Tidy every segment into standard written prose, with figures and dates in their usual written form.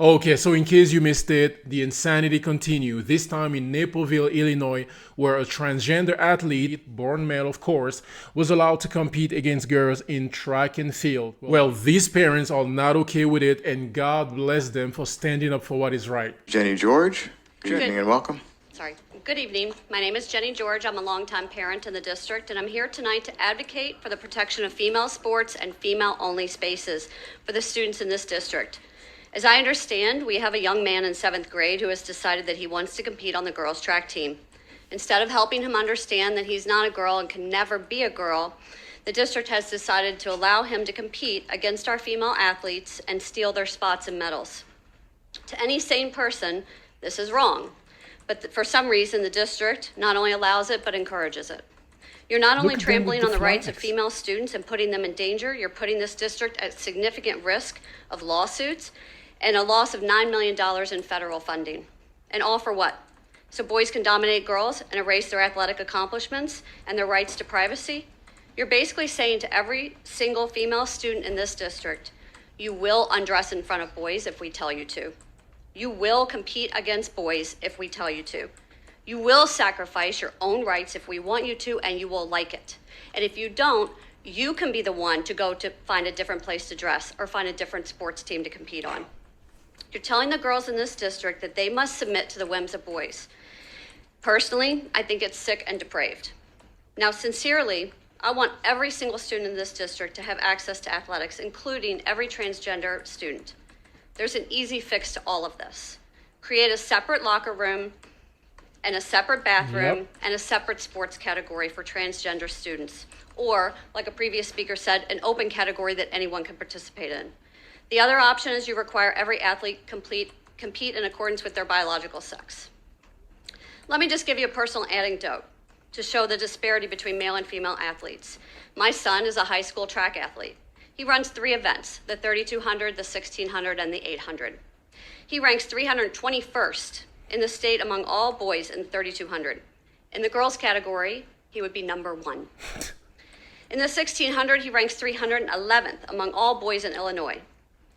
Okay, so in case you missed it, the insanity continued, this time in Naperville, Illinois, where a transgender athlete, born male of course, was allowed to compete against girls in track and field. Well, these parents are not okay with it, and God bless them for standing up for what is right. Jenny George, good evening and welcome. Sorry. Good evening. My name is Jenny George. I'm a longtime parent in the district, and I'm here tonight to advocate for the protection of female sports and female-only spaces for the students in this district. As I understand, we have a young man in 7th grade who has decided that he wants to compete on the girls' track team. Instead of helping him understand that he's not a girl and can never be a girl, the district has decided to allow him to compete against our female athletes and steal their spots and medals. To any sane person, this is wrong. But for some reason, the district not only allows it, but encourages it. You're not only trampling on the rights of female students and putting them in danger, you're putting this district at significant risk of lawsuits and a loss of $9 million in federal funding. And all for what? So boys can dominate girls and erase their athletic accomplishments and their rights to privacy? You're basically saying to every single female student in this district, you will undress in front of boys if we tell you to. You will compete against boys if we tell you to. You will sacrifice your own rights if we want you to, and you will like it. And if you don't, you can be the one to go to find a different place to dress or find a different sports team to compete on. You're telling the girls in this district that they must submit to the whims of boys. Personally, I think it's sick and depraved. Now, sincerely, I want every single student in this district to have access to athletics, including every transgender student. There's an easy fix to all of this. Create a separate locker room and a separate bathroom and a separate sports category for transgender students. Or, like a previous speaker said, an open category that anyone can participate in. The other option is you require every athlete compete in accordance with their biological sex. Let me just give you a personal anecdote to show the disparity between male and female athletes. My son is a high school track athlete. He runs 3 events, the 3200, the 1600, and the 800. He ranks 321st in the state among all boys in the 3200. In the girls category, he would be number 1. In the 1600, he ranks 311th among all boys in Illinois.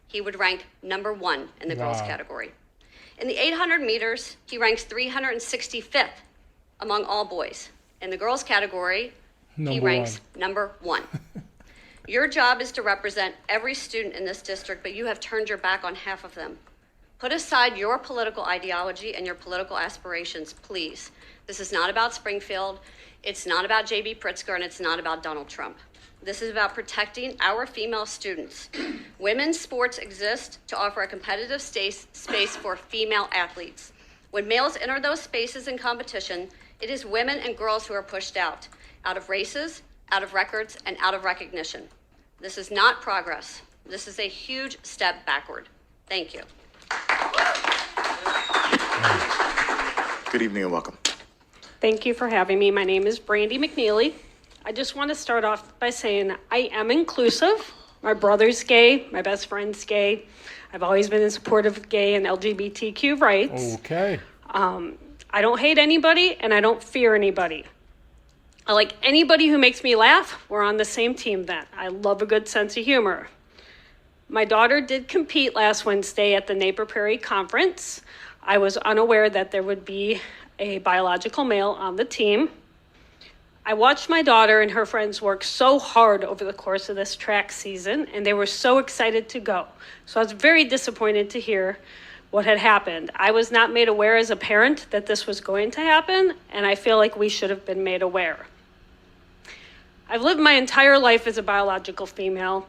He would rank number 1 in the girls category. In the 800 meters, he ranks 365th among all boys. In the girls category, he ranks number 1. Your job is to represent every student in this district, but you have turned your back on half of them. Put aside your political ideology and your political aspirations, please. This is not about Springfield, it's not about J.B. Pritzker, and it's not about Donald Trump. This is about protecting our female students. Women's sports exist to offer a competitive space for female athletes. When males enter those spaces in competition, it is women and girls who are pushed out of races, out of records, and out of recognition. This is not progress. This is a huge step backward. Thank you. Good evening and welcome. Thank you for having me. My name is Brandy McNeely. I just want to start off by saying I am inclusive. My brother's gay. My best friend's gay. I've always been in support of gay and LGBTQ rights. Okay. I don't hate anybody, and I don't fear anybody. I like anybody who makes me laugh. We're on the same team then. I love a good sense of humor. My daughter did compete last Wednesday at the Naperville conference. I was unaware that there would be a biological male on the team. I watched my daughter and her friends work so hard over the course of this track season, and they were so excited to go. So I was very disappointed to hear what had happened. I was not made aware as a parent that this was going to happen, and I feel like we should have been made aware. I've lived my entire life as a biological female.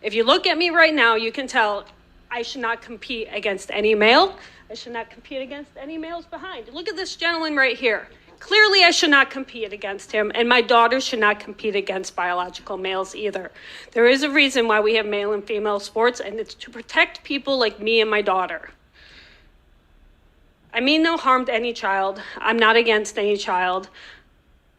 If you look at me right now, you can tell I should not compete against any male. I should not compete against any males behind. Look at this gentleman right here. Clearly, I should not compete against him, and my daughter should not compete against biological males either. There is a reason why we have male and female sports, and it's to protect people like me and my daughter. I mean no harm to any child. I'm not against any child.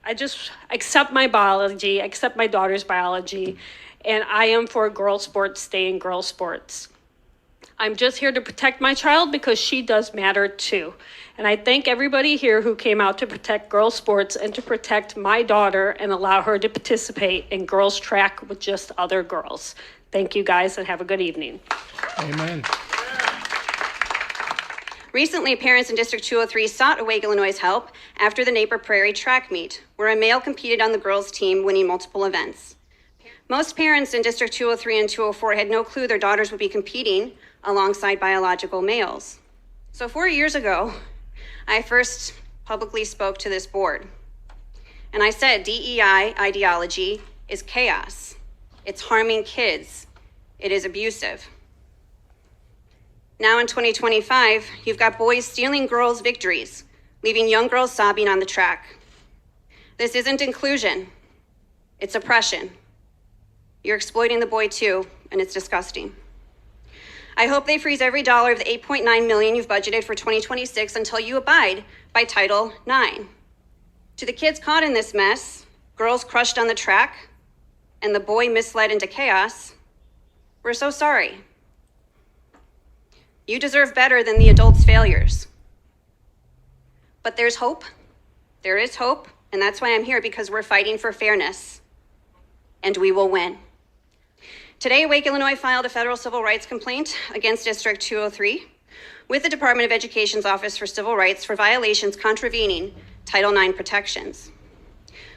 I just accept my biology, accept my daughter's biology, and I am for girl sports staying girl sports. I'm just here to protect my child because she does matter too. And I thank everybody here who came out to protect girls sports and to protect my daughter and allow her to participate in girls track with just other girls. Thank you guys and have a good evening. Amen. Recently, parents in District 203 sought Awake Illinois' help after the Naper Prairie track meet, where a male competed on the girls' team, winning multiple events. Most parents in District 203 and 204 had no clue their daughters would be competing alongside biological males. So 4 years ago, I first publicly spoke to this board, and I said DEI ideology is chaos. It's harming kids. It is abusive. Now in 2025, you've got boys stealing girls' victories, leaving young girls sobbing on the track. This isn't inclusion, it's oppression. You're exploiting the boy too, and it's disgusting. I hope they freeze every dollar of the $8.9 million you've budgeted for 2026 until you abide by Title IX. To the kids caught in this mess, girls crushed on the track, and the boy misled into chaos, we're so sorry. You deserve better than the adults' failures. But there's hope. There is hope, and that's why I'm here, because we're fighting for fairness, and we will win. Today, Awake Illinois filed a federal civil rights complaint against District 203 with the Department of Education's Office for Civil Rights for violations contravening Title IX protections.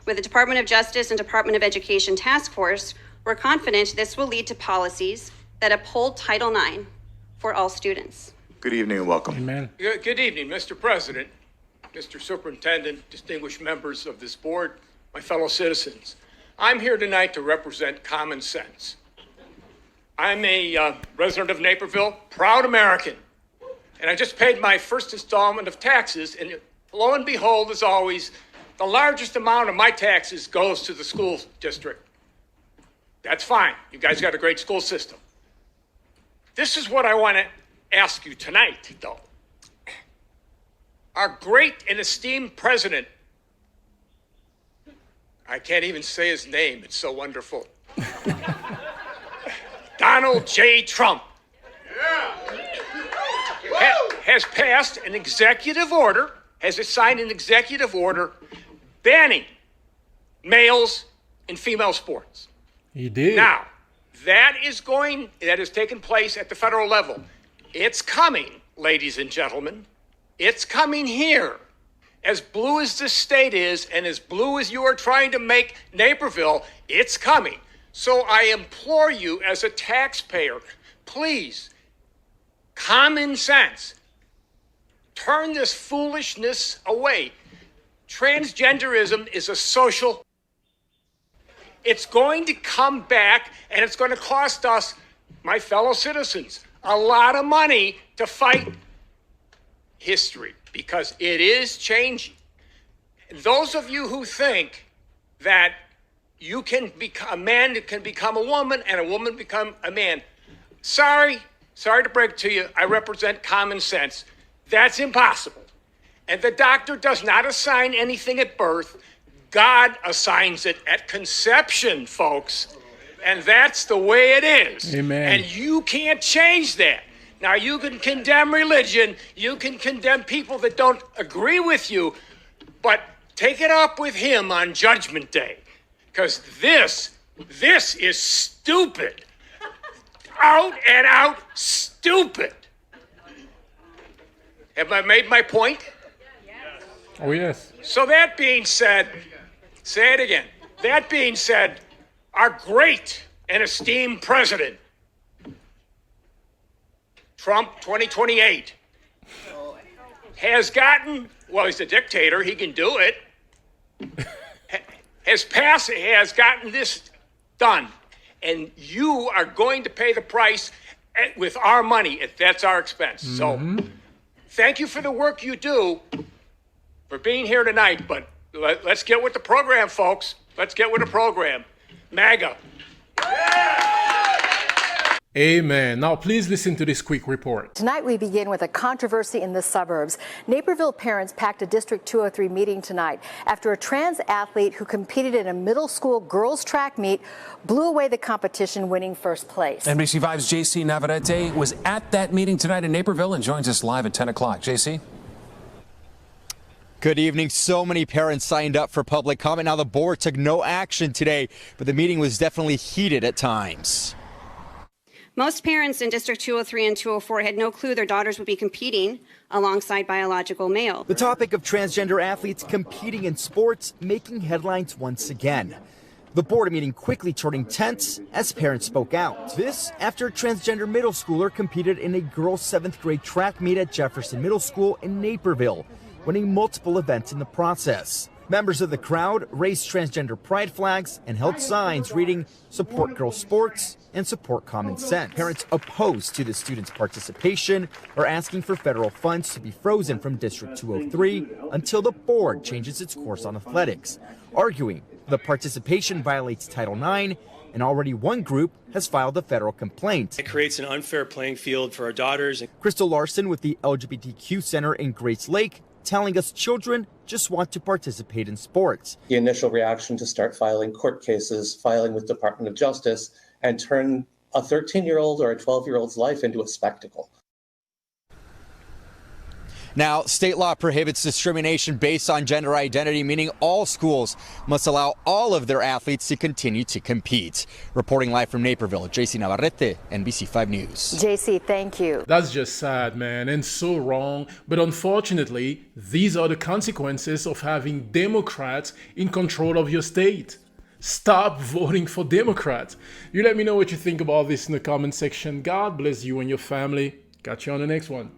With the Department of Justice and Department of Education task force, we're confident this will lead to policies that uphold Title IX for all students. Good evening and welcome. Amen. Good evening, Mr. President, Mr. Superintendent, distinguished members of this board, my fellow citizens. I'm here tonight to represent common sense. I'm a resident of Naperville, proud American, and I just paid my first installment of taxes, and lo and behold, as always, the largest amount of my taxes goes to the school district. That's fine. You guys got a great school system. This is what I want to ask you tonight, though. Our great and esteemed president, I can't even say his name, it's so wonderful. Donald J. Trump has passed an executive order, has signed an executive order banning males in female sports. He did. Now, that has taken place at the federal level. It's coming, ladies and gentlemen. It's coming here. As blue as this state is, and as blue as you are trying to make Naperville, it's coming. So I implore you as a taxpayer, please, common sense, turn this foolishness away. Transgenderism is a social. It's going to come back, and it's going to cost us, my fellow citizens, a lot of money to fight history, because it is changing. And those of you who think that you can become a man can become a woman and a woman become a man, sorry to break it to you, I represent common sense. That's impossible. And the doctor does not assign anything at birth. God assigns it at conception, folks. And that's the way it is. Amen. And you can't change that. Now, you can condemn religion, you can condemn people that don't agree with you, but take it up with him on Judgment Day, because this is stupid. Out and out stupid. Have I made my point? Oh, yes. So that being said, say it again. That being said, our great and esteemed president, Trump 2028, has gotten, well, he's a dictator, he can do it, has gotten this done. And you are going to pay the price with our money, if that's our expense. So thank you for the work you do, for being here tonight, but let's get with the program, folks. Let's get with the program. MAGA. Amen. Now, please listen to this quick report. Tonight, we begin with a controversy in the suburbs. Naperville parents packed a District 203 meeting tonight after a trans athlete who competed in a middle school girls track meet blew away the competition, winning first place. NBC 5's JC Navarrete was at that meeting tonight in Naperville and joins us live at 10 o'clock. JC? Good evening. So many parents signed up for public comment. Now, the board took no action today, but the meeting was definitely heated at times. Most parents in District 203 and 204 had no clue their daughters would be competing alongside biological male. The topic of transgender athletes competing in sports making headlines once again. The board meeting quickly turning tense as parents spoke out. This after a transgender middle schooler competed in a girls' 7th grade track meet at Jefferson Middle School in Naperville, winning multiple events in the process. Members of the crowd raised transgender pride flags and held signs reading "Support Girls Sports" and "Support Common Sense." Parents opposed to the students' participation are asking for federal funds to be frozen from District 203 until the board changes its course on athletics, arguing the participation violates Title IX, and already one group has filed a federal complaint. It creates an unfair playing field for our daughters. Crystal Larson with the LGBTQ Center in Grace Lake telling us children just want to participate in sports. The initial reaction to start filing court cases, filing with Department of Justice, and turn a 13-year-old or a 12-year-old's life into a spectacle. Now, state law prohibits discrimination based on gender identity, meaning all schools must allow all of their athletes to continue to compete. Reporting live from Naperville, JC Navarrete, NBC 5 News. JC, thank you. That's just sad, man, and so wrong. But unfortunately, these are the consequences of having Democrats in control of your state. Stop voting for Democrats. You let me know what you think about this in the comment section. God bless you and your family. Catch you on the next one.